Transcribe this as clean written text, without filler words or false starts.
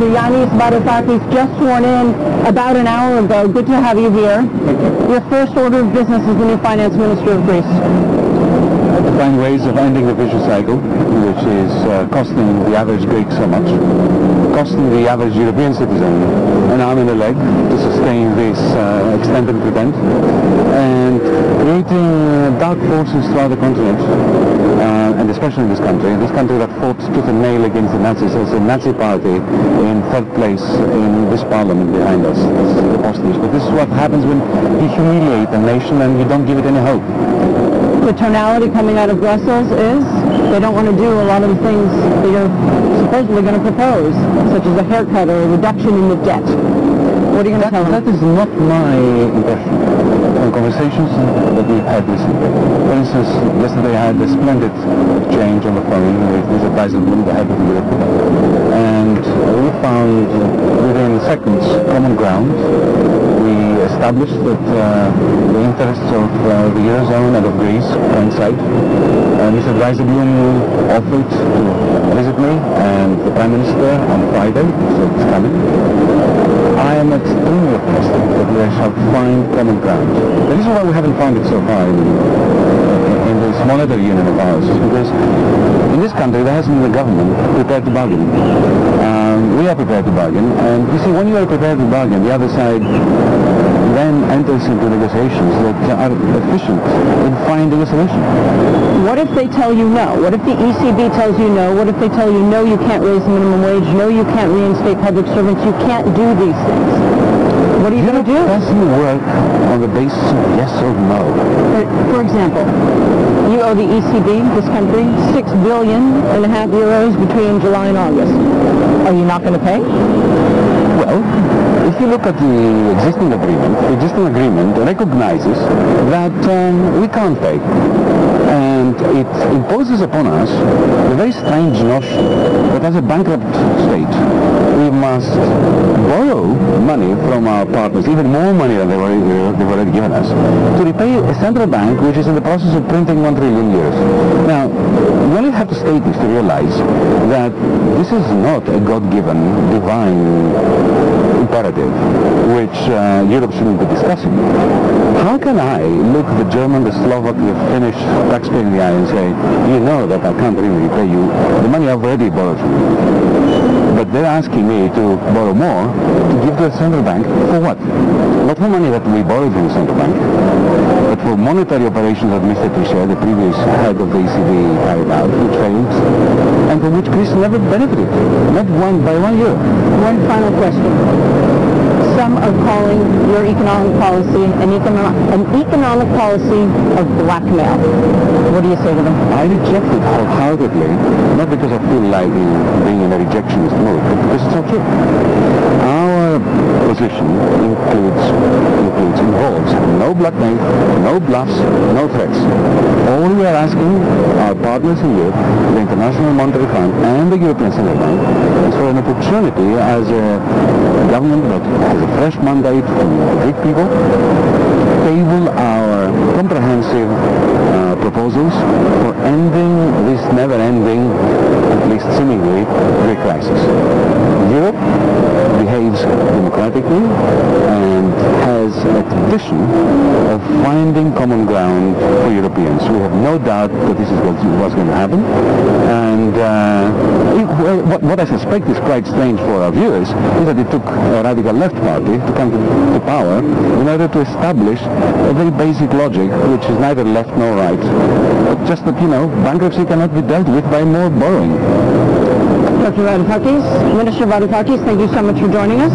Yanis Varoufakis, just sworn in about an hour ago. Good to have you here. Your first order of business as the new finance minister of Greece. To find ways of ending the vicious cycle, which is costing the average Greek so much, costing the average European citizen an arm and a leg to sustain this extended pretend, and creating dark forces throughout the continent, and especially in this country that fought tooth and nail against the Nazis as a Nazi party in third place in this parliament behind us. This is the hostage. But this is what happens when you humiliate a nation and you don't give it any hope. The tonality coming out of Brussels is they don't want to do a lot of the things that you're supposedly going to propose, such as a haircut or a reduction in the debt. What are you going to tell them? That is not my impression from conversations that we've had recently. For instance, yesterday I had a splendid exchange on the phone with Mr. President, the head of Europe, and we found within seconds common ground. We established that the interests of the Eurozone and of Greece coincide. Mr. Dijsselbloem offered to visit me and the Prime Minister on Friday, so it's coming. I am extremely optimistic that we shall find common ground. The reason why we haven't found it so far in this monetary union of ours is because in this country there hasn't been a government prepared to bargain. We are prepared to bargain, and you see, when you are prepared to bargain, the other side then enters into negotiations that are efficient in finding a solution. What if they tell you no? What if the ECB tells you no? What if they tell you no, you can't raise the minimum wage, no, you can't reinstate public servants, you can't do these things? What are you going to do? It doesn't work on the basis of yes or no. For example, you owe the ECB, this country, €6.5 billion between July and August. Are you not going to pay? Well, if you look at the existing agreement recognizes that we can't pay. And it imposes upon us a very strange notion that as a bankrupt state, we must borrow money from our partners, even more money than they've already given us, to repay a central bank which is in the process of printing 1 trillion euros. Now, you only have to state this to realize that this is not a God-given, divine imperative which Europe shouldn't be discussing. How can I look the German, the Slovak, the Finnish taxpayer in the eye and say, you know that I can't really repay you the money I've already borrowed from you? But they're asking me to borrow more to give to the central bank for what? Not for money that we borrowed from the central bank, but for monetary operations that Mr. Trichet, the previous head of the ECB, carried out, which failed, and from which Greece never benefited, not by 1 year. One final question. Some are calling your economic policy an economic policy of blackmail. What do you say to them? I reject it wholeheartedly, not because I feel like being in a rejectionist mood, but because it's not true. Our position involves no blackmail, no bluffs, no threats. All we are asking our partners in Europe, the International Monetary Fund and the European Central Bank, is for an opportunity as a government that has a fresh mandate from the Greek people, table our comprehensive proposals for ending this never-ending, at least seemingly, Greek crisis. Europe behaves democratically and has a tradition of finding common ground for Europeans. We have no doubt that this is what's going to happen. And what I suspect is quite strange for our viewers is that it took a radical left party to come to power in order to establish a very basic logic, which is neither left nor right. Just that, bankruptcy cannot be dealt with by more borrowing. Dr. Varoufakis, Minister Varoufakis, thank you so much for joining us.